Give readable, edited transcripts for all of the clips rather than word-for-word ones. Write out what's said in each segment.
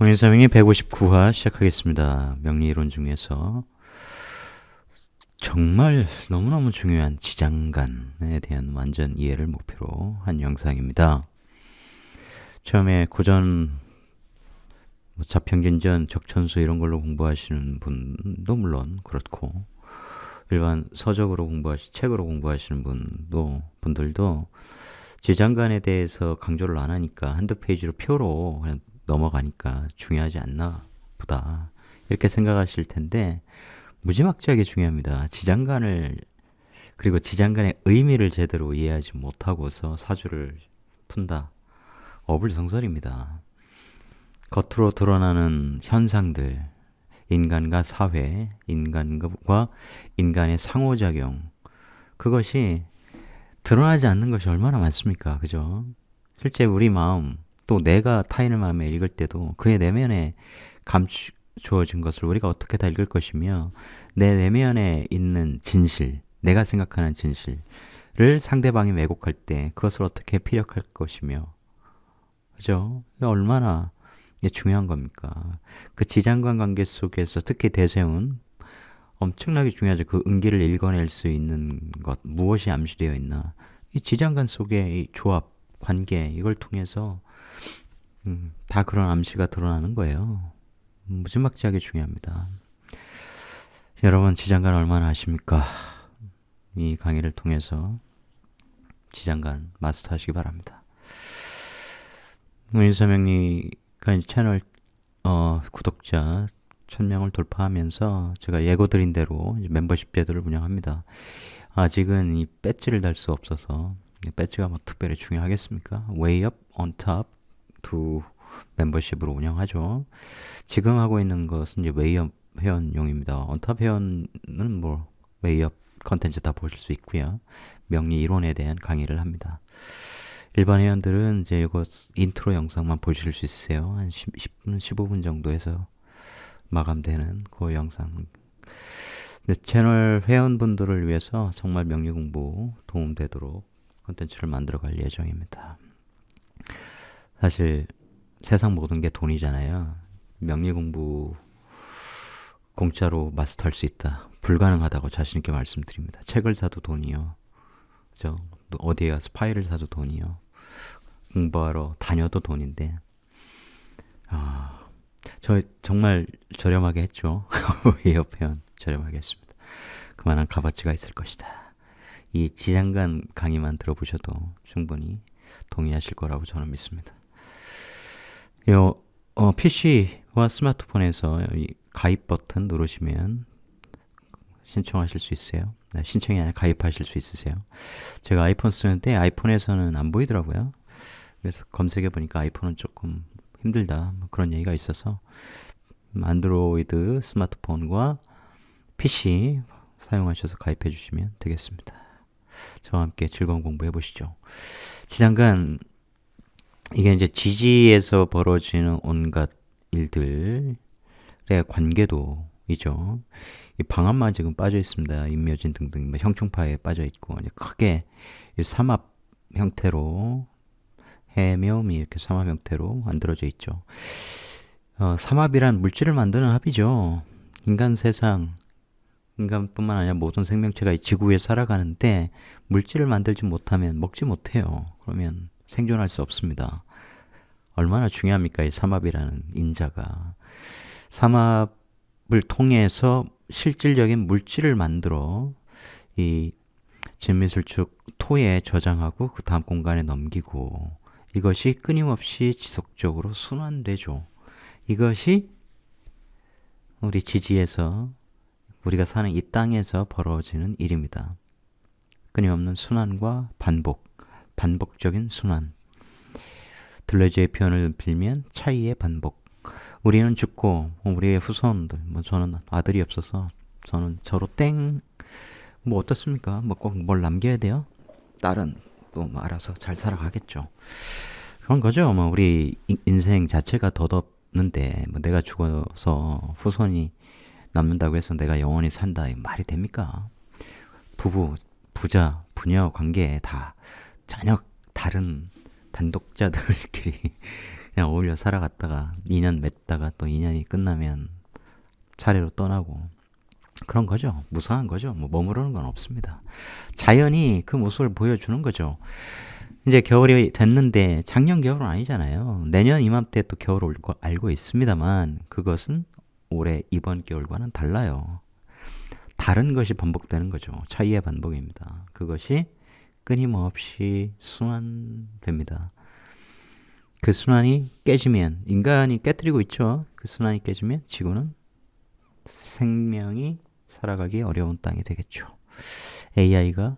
운인사명이 159화 시작하겠습니다. 명리이론 중에서 정말 너무너무 중요한 지장간에 대한 완전 이해를 목표로 한 영상입니다. 처음에 고전 자평진전, 적천수 이런 걸로 공부하시는 분도 물론 그렇고 일반 서적으로 책으로 공부하시는 분들도 지장간에 대해서 강조를 안 하니까 한두 페이지로 표로 그냥 넘어가니까 중요하지 않나 보다 이렇게 생각하실 텐데 무지막지하게 중요합니다. 지장간을 그리고 지장간의 의미를 제대로 이해하지 못하고서 사주를 푼다. 어불성설입니다. 겉으로 드러나는 현상들, 인간과 사회, 인간과 인간의 상호작용, 그것이 드러나지 않는 것이 얼마나 많습니까? 그죠? 실제 우리 마음, 또 내가 타인의 마음에 읽을 때도 그의 내면에 감추어진 것을 우리가 어떻게 다 읽을 것이며, 내 내면에 있는 진실, 내가 생각하는 진실을 상대방이 왜곡할 때 그것을 어떻게 피력할 것이며, 그죠? 이게 얼마나 이게 중요한 겁니까? 그 지장간 관계 속에서 특히 대세운 엄청나게 중요하죠. 그 은기를 읽어낼 수 있는 것, 무엇이 암시되어 있나. 이 지장간 속의 이 조합, 관계, 이걸 통해서 다 그런 암시가 드러나는 거예요. 무지막지하게 중요합니다. 여러분, 지장간 얼마나 아십니까? 이 강의를 통해서 지장간 마스터하시기 바랍니다. 윤서명리가 채널 구독자 1000명을 돌파하면서 제가 예고드린 대로 멤버십 제도를 운영합니다. 아직은 이 배지를 달 수 없어서, 배지가 뭐 특별히 중요하겠습니까? Way Up, On Top 두 멤버십으로 운영하죠. 지금 하고 있는 것은 이제 Way Up 회원용입니다. On Top 회원은 뭐 Way Up 컨텐츠 다 보실 수 있고요. 명리 이론에 대한 강의를 합니다. 일반 회원들은 이제 이거 인트로 영상만 보실 수 있어요. 한 10분, 15분 정도 해서 마감되는 그 영상. 채널 회원분들을 위해서 정말 명리 공부 도움되도록 콘텐츠를 만들어 갈 예정입니다. 사실 세상 모든 게 돈이잖아요. 명리 공부 공짜로 마스터할 수 있다. 불가능하다고 자신있게 말씀드립니다. 책을 사도 돈이요. 그죠? 어디에 가서 파일을 사도 돈이요. 공부하러 다녀도 돈인데, 저 정말 저렴하게 했죠. 예협회원 저렴하게 했습니다. 그만한 값어치가 있을 것이다. 이 지장간 강의만 들어보셔도 충분히 동의하실 거라고 저는 믿습니다. PC와 스마트폰에서 이 가입 버튼 누르시면 신청하실 수 있어요. 신청이 아니라 가입하실 수 있으세요. 제가 아이폰 쓰는데 아이폰에서는 안 보이더라고요. 그래서 검색해 보니까 아이폰은 조금 힘들다, 뭐 그런 얘기가 있어서 안드로이드 스마트폰과 PC 사용하셔서 가입해 주시면 되겠습니다. 저와 함께 즐거운 공부 해보시죠. 지장간, 이게 이제 지지에서 벌어지는 온갖 일들의 관계도이죠. 이 방암만 지금 빠져 있습니다. 임묘진 등등 형충파에 빠져 있고, 이제 크게 삼합 형태로, 해묘미 이렇게 삼합 형태로 만들어져 있죠. 삼합이란 물질을 만드는 합이죠. 인간 세상, 인간뿐만 아니라 모든 생명체가 이 지구에 살아가는데 물질을 만들지 못하면 먹지 못해요. 그러면 생존할 수 없습니다. 얼마나 중요합니까? 이 삼합이라는 인자가. 삼합을 통해서 실질적인 물질을 만들어 이 진미술축 토에 저장하고 그 다음 공간에 넘기고, 이것이 끊임없이 지속적으로 순환되죠. 이것이 우리 지지에서, 우리가 사는 이 땅에서 벌어지는 일입니다. 끊임없는 순환과 반복적인 순환. 들레즈의 표현을 빌면 차이의 반복. 우리는 죽고 우리의 후손들, 저는 아들이 없어서 저는 저로 뭐 어떻습니까? 뭐 꼭 뭘 남겨야 돼요? 딸은 또 뭐 알아서 잘 살아가겠죠. 그런 거죠. 뭐 우리 인생 자체가 덧없는데 뭐 내가 죽어서 후손이 남는다고 해서 내가 영원히 산다, 이 말이 됩니까? 부부, 부자, 부녀 관계에 다 전혀 다른 단독자들끼리 그냥 어울려 살아갔다가 2년 맺다가 또 2년이 끝나면 차례로 떠나고 그런 거죠. 무상한 거죠. 뭐 머무르는 건 없습니다. 자연이 그 모습을 보여주는 거죠. 이제 겨울이 됐는데 작년 겨울은 아니잖아요. 내년 이맘때 또 겨울 올 거 알고 있습니다만 그것은 올해 이번 겨울과는 달라요. 다른 것이 반복되는 거죠. 차이의 반복입니다. 그것이 끊임없이 순환됩니다. 그 순환이 깨지면 인간이 깨뜨리고 있죠. 그 순환이 깨지면 지구는 생명이 살아가기 어려운 땅이 되겠죠. AI가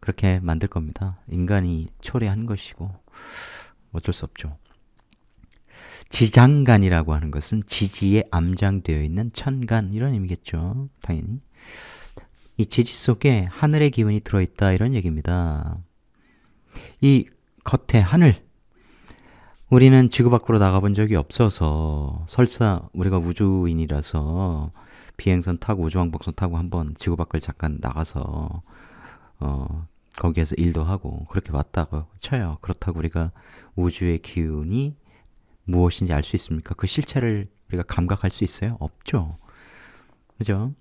그렇게 만들 겁니다. 인간이 초래한 것이고 어쩔 수 없죠. 지장간이라고 하는 것은 지지에 암장되어 있는 천간 이런 의미겠죠. 당연히 이 지지 속에 하늘의 기운이 들어있다 이런 얘기입니다. 이 겉에 하늘 우리는 지구 밖으로 나가본 적이 없어서 설사 우리가 우주인이라서 비행선 타고 우주왕복선 타고 한번 지구 밖을 잠깐 나가서 거기에서 일도 하고 그렇게 왔다고 쳐요. 그렇다고 우리가 우주의 기운이 무엇인지 알 수 있습니까? 그 실체를 우리가 감각할 수 있어요? 없죠. 그죠?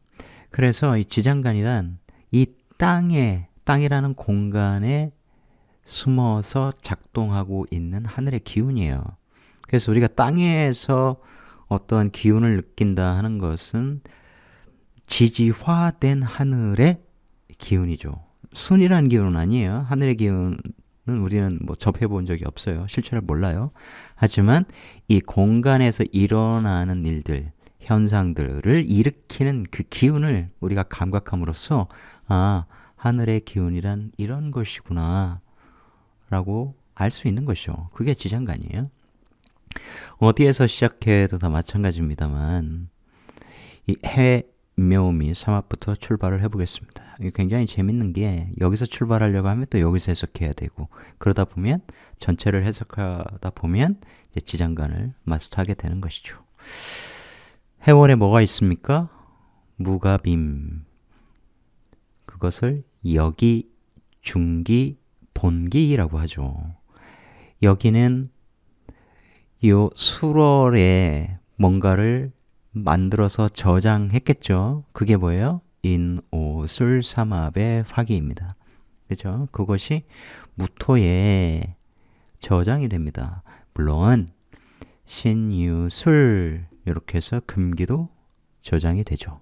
그래서 이 지장간이란 이 땅이라는 공간에 숨어서 작동하고 있는 하늘의 기운이에요. 그래서 우리가 땅에서 어떤 기운을 느낀다 하는 것은 지지화된 하늘의 기운이죠. 순이라는 기운은 아니에요. 하늘의 기운은 우리는 뭐 접해본 적이 없어요. 실체를 몰라요. 하지만 이 공간에서 일어나는 일들, 현상들을 일으키는 그 기운을 우리가 감각함으로써 아, 하늘의 기운이란 이런 것이구나 라고 알 수 있는 것이죠. 그게 지장간이에요. 어디에서 시작해도 다 마찬가지입니다만 이 해묘미 삼합부터 출발을 해보겠습니다. 이게 굉장히 재밌는 게 여기서 출발하려고 하면 또 여기서 해석해야 되고 그러다 보면 전체를 해석하다 보면 이제 지장간을 마스터하게 되는 것이죠. 해월에 뭐가 있습니까? 무가빔. 그것을 여기, 중기, 본기라고 하죠. 여기는 요 수월에 뭔가를 만들어서 저장했겠죠. 그게 뭐예요? 인오술삼합의 화기입니다. 그죠? 그것이 무토에 저장이 됩니다. 물론 신유술 이렇게 해서 금기도 저장이 되죠.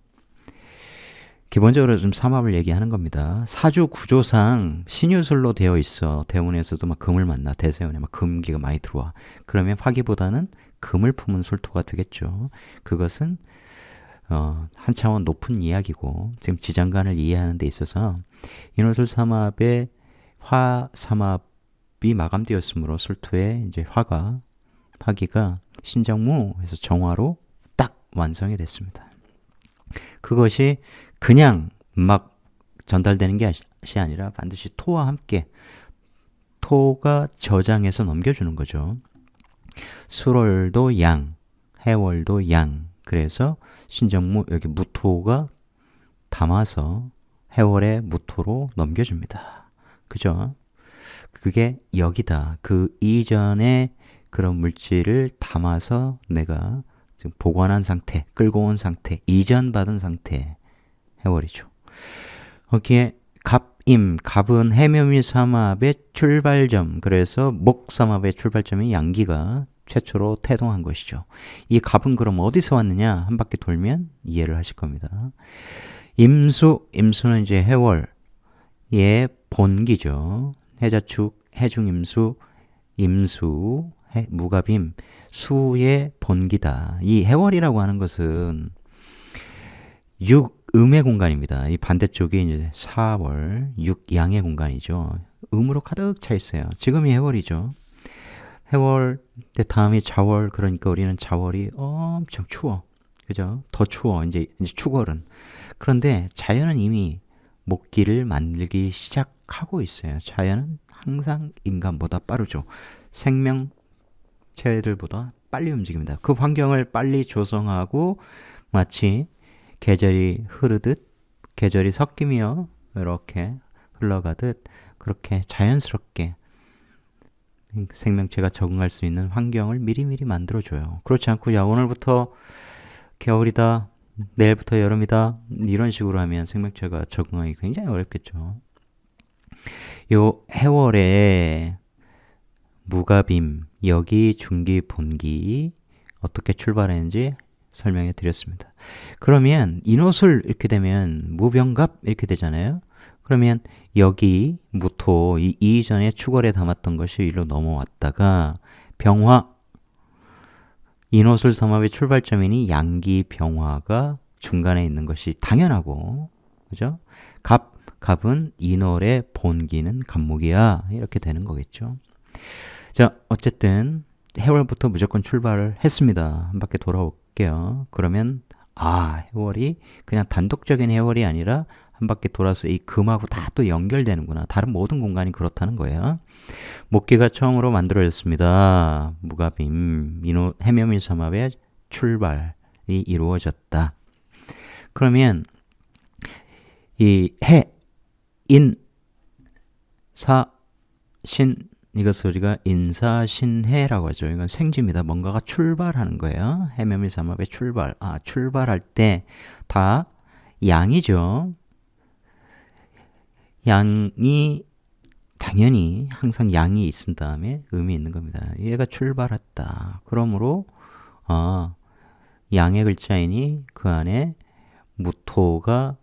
기본적으로 좀 삼합을 얘기하는 겁니다. 사주 구조상 신유술로 되어 있어. 대운에서도 막 금을 만나. 대세운에 막 금기가 많이 들어와. 그러면 화기보다는 금을 품은 술토가 되겠죠. 그것은 한 차원 높은 이야기고 지금 지장간을 이해하는 데 있어서 인호술 삼합의 화 삼합이 마감되었으므로 술토의 이제 화기가 신정무에서 정화로 딱 완성이 됐습니다. 그것이 그냥 막 전달되는 것이 아니라 반드시 토와 함께 토가 저장해서 넘겨주는 거죠. 수월도 양, 해월도 양. 그래서 신정무 여기 무토가 담아서 해월의 무토로 넘겨줍니다. 그죠? 그게 여기다. 그 이전에 그런 물질을 담아서 내가 지금 보관한 상태, 끌고 온 상태, 이전받은 상태 해월이죠. 거기에 갑임, 갑은 해묘미 삼합의 출발점, 그래서 목 삼합의 출발점이 양기가 최초로 태동한 것이죠. 이 갑은 그럼 어디서 왔느냐? 한 바퀴 돌면 이해를 하실 겁니다. 임수는 이제 해월의 본기죠. 해자축, 해중임수, 임수, 무갑임, 수의 본기다. 이 해월이라고 하는 것은 육음의 공간입니다. 이 반대쪽이 이제 사월, 육양의 공간이죠. 음으로 가득 차 있어요. 지금이 해월이죠. 해월, 다음이 자월, 그러니까 우리는 자월이 엄청 추워. 그죠? 더 추워. 이제 축월은. 그런데 자연은 이미 목기를 만들기 시작하고 있어요. 자연은 항상 인간보다 빠르죠. 생명체들보다 빨리 움직입니다. 그 환경을 빨리 조성하고 마치 계절이 흐르듯 계절이 섞이며 이렇게 흘러가듯 그렇게 자연스럽게 생명체가 적응할 수 있는 환경을 미리미리 만들어줘요. 그렇지 않고 야 오늘부터 겨울이다, 내일부터 여름이다 이런 식으로 하면 생명체가 적응하기 굉장히 어렵겠죠. 요 해월에 무가빔, 여기, 중기, 본기 어떻게 출발했는지 설명해 드렸습니다. 그러면 인옷을 이렇게 되면 무병갑 이렇게 되잖아요. 그러면 여기 무토 이 이전에 축월에 담았던 것이 일로 넘어왔다가 병화 인옷을 삼합의 출발점이니 양기 병화가 중간에 있는 것이 당연하고 그죠? 갑은 인월의 본기는 갑목이야 이렇게 되는 거겠죠. 자 어쨌든 해월부터 무조건 출발을 했습니다. 한 바퀴 돌아올게요. 그러면 해월이 그냥 단독적인 해월이 아니라 한 바퀴 돌아서 이 금하고 다 또 연결되는구나. 다른 모든 공간이 그렇다는 거예요. 목기가 처음으로 만들어졌습니다. 무가빔, 해묘밀삼합의 출발이 이루어졌다. 그러면 이 해, 인, 사, 신 이것을 우리가 인사신해라고 하죠. 이건 생지입니다. 뭔가가 출발하는 거예요. 해묘밀삼합의 출발. 출발할 때 다 양이죠. 양이 당연히 항상 양이 있은 다음에 음이 있는 겁니다. 얘가 출발했다. 그러므로 양의 글자이니 그 안에 무토가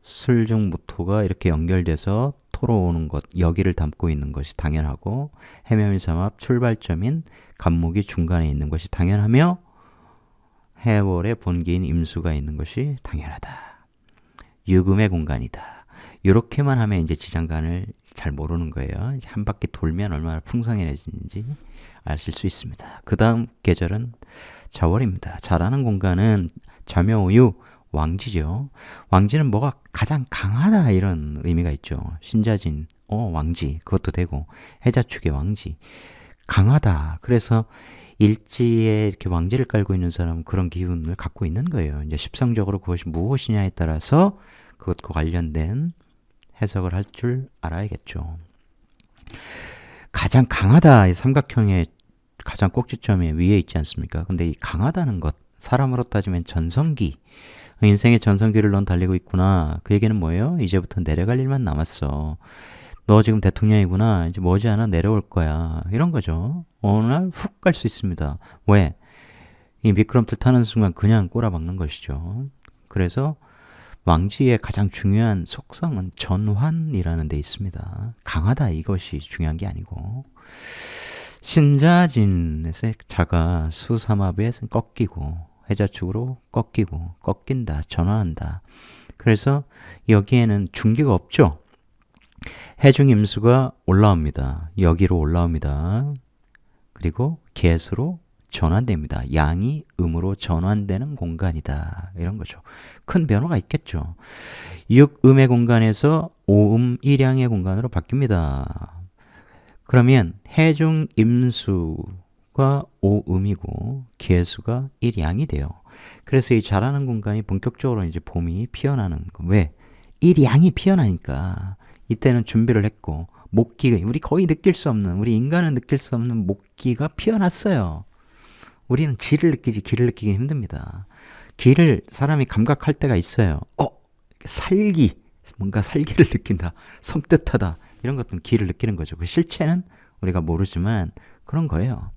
술중 무토가 이렇게 연결돼서 토로 오는 것, 여기를 담고 있는 것이 당연하고 해묘밀삼합 출발점인 갑목이 중간에 있는 것이 당연하며 해월의 본기인 임수가 있는 것이 당연하다. 유금의 공간이다. 이렇게만 하면 이제 지장간을 잘 모르는 거예요. 이제 한 바퀴 돌면 얼마나 풍성해지는지 아실 수 있습니다. 그 다음 계절은 자월입니다. 자라는 공간은 자묘우유 왕지죠. 왕지는 뭐가 가장 강하다 이런 의미가 있죠. 신자진, 왕지 그것도 되고 해자축의 왕지 강하다. 그래서 일지에 이렇게 왕지를 깔고 있는 사람은 그런 기운을 갖고 있는 거예요. 이제 십성적으로 그것이 무엇이냐에 따라서 그것과 관련된 해석을 할 줄 알아야겠죠. 가장 강하다 이 삼각형의 가장 꼭지점이 위에 있지 않습니까? 근데 이 강하다는 것 사람으로 따지면 전성기 인생의 전성기를 넌 달리고 있구나. 그 얘기는 뭐예요? 이제부터 내려갈 일만 남았어. 너 지금 대통령이구나. 이제 머지않아 내려올 거야. 이런 거죠. 어느 날 훅 갈 수 있습니다. 왜? 이 미끄럼틀 타는 순간 그냥 꼬라박는 것이죠. 그래서 왕지의 가장 중요한 속성은 전환이라는 데 있습니다. 강하다 이것이 중요한 게 아니고 신자진에서 자가 수삼합에서 꺾이고 해자축으로 꺾이고 꺾인다 전환한다. 그래서 여기에는 중기가 없죠. 해중임수가 올라옵니다. 여기로 올라옵니다. 그리고 개수로 전환됩니다. 양이 음으로 전환되는 공간이다. 이런 거죠. 큰 변화가 있겠죠. 6음의 공간에서 5음 1양의 공간으로 바뀝니다. 그러면 해중임수가 5음이고 개수가 1양이 돼요. 그래서 이 자라는 공간이 본격적으로 이제 봄이 피어나는 거. 왜? 1양이 피어나니까 이때는 준비를 했고 목기가 우리 거의 느낄 수 없는 우리 인간은 느낄 수 없는 목기가 피어났어요. 우리는 지를 느끼지 기를 느끼기 힘듭니다. 기를 사람이 감각할 때가 있어요. 살기 뭔가 살기를 느낀다. 섬뜩하다. 이런 것들은 기를 느끼는 거죠. 그 실체는 우리가 모르지만 그런 거예요.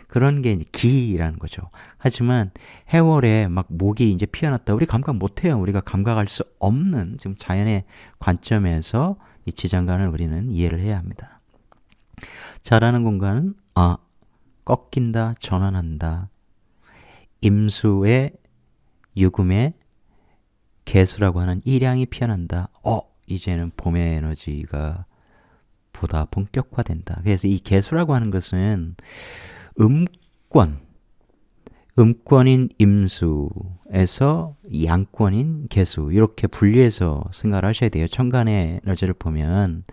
그런 게 이제 기라는 거죠. 하지만 해월에 막 목이 이제 피어났다. 우리 감각 못해요. 우리가 감각할 수 없는 지금 자연의 관점에서 이 지장간을 우리는 이해를 해야 합니다. 자라는 공간은 꺾인다, 전환한다. 임수의 유금의 개수라고 하는 일양이 피어난다. 이제는 봄의 에너지가 보다 본격화된다. 그래서 이 개수라고 하는 것은 음권인 임수에서 양권인 개수 이렇게 분리해서 생각을 하셔야 돼요. 천간의 에너지를 보면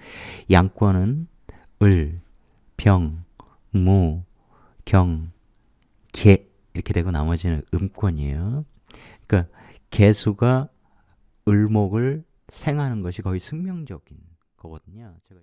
양권은 을, 병, 무, 경, 개 이렇게 되고 나머지는 음권이에요. 그러니까 개수가 을목을 생하는 것이 거의 승명적인 거거든요. 제가